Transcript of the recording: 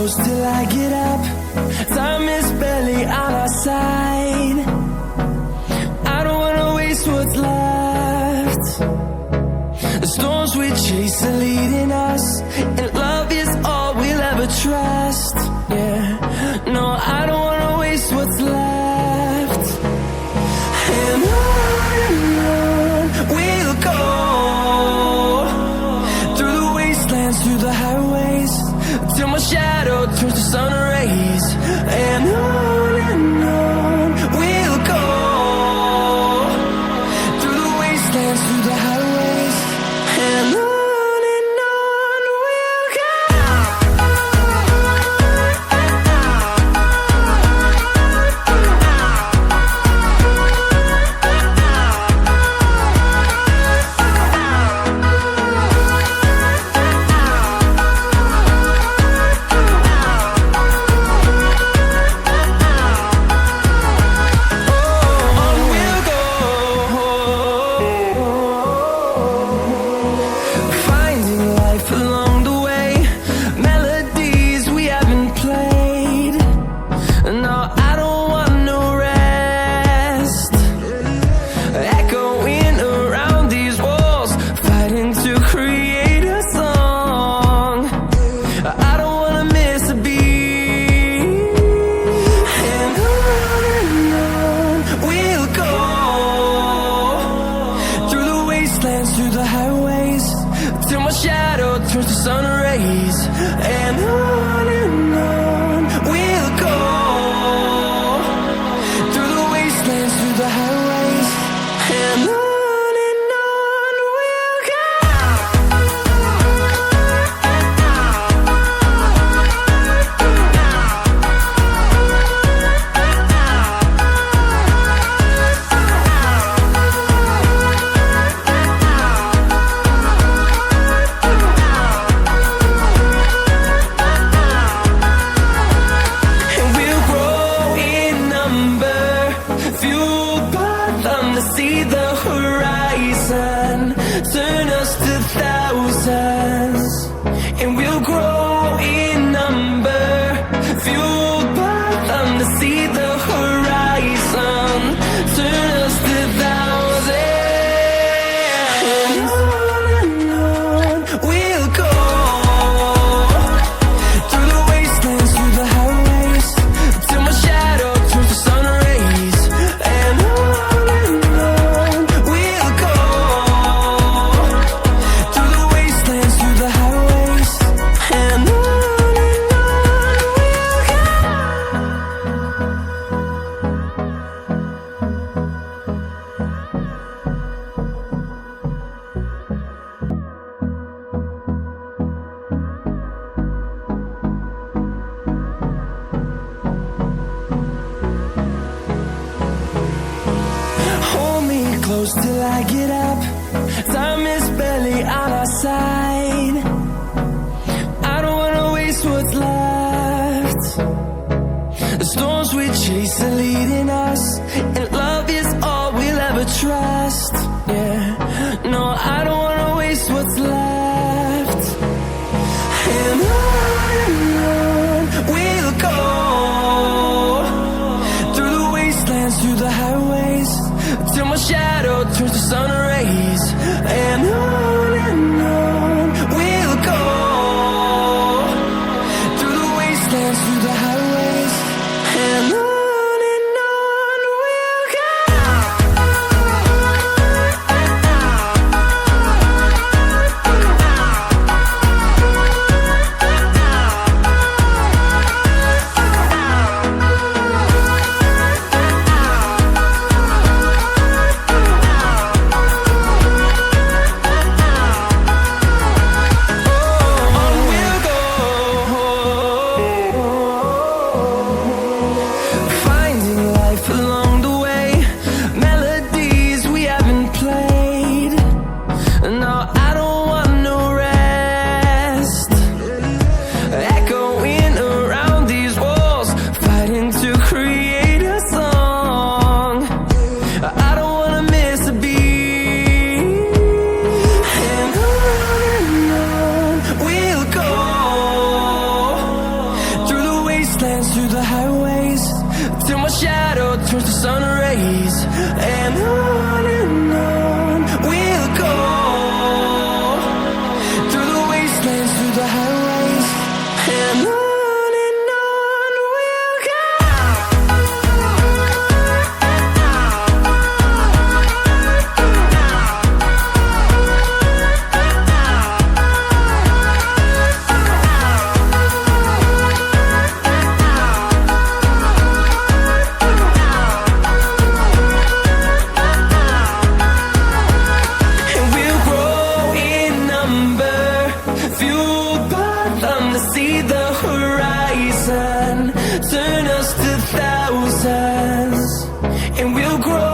close till I get up. Time is barely on our side. I don't wanna waste what's left. The storms we chase are leading us, and love is all we'll ever trust. Yeah, no, I don't wanna waste what's left. And on we'll go, through the wastelands, through the highways, till my shadow turns to sun rays. And on we'll go, through the wastelands, through the highways, and on we'll go. Through the highways, till my shadow turns to sun rays. And on we'll go, through the wastelands, through the highways, and on we'll go. See the horizon, turn us to thousands, and we'll grow in number, fueled by them to see the horizon, turn us to thousands. And on we'll go, through the wastelands, through the highways, till my shadow turns to sun rays. And on close till I get up. Time is barely on our side. I don't wanna waste what's left. The storms we chase are leading us, and love is all we'll ever trust. Yeah, no, I don't wanna waste what's left. And on we'll go, through the wastelands, through the highways, till my shadow turns to sun rays. And on we'll go, through the wastelands, through the highways, and on we'll go. till my shadow turns to sun rays. And on we'll go, through the wastelands, through the highways, and on we'll go. Turn us to thousands, and we'll grow.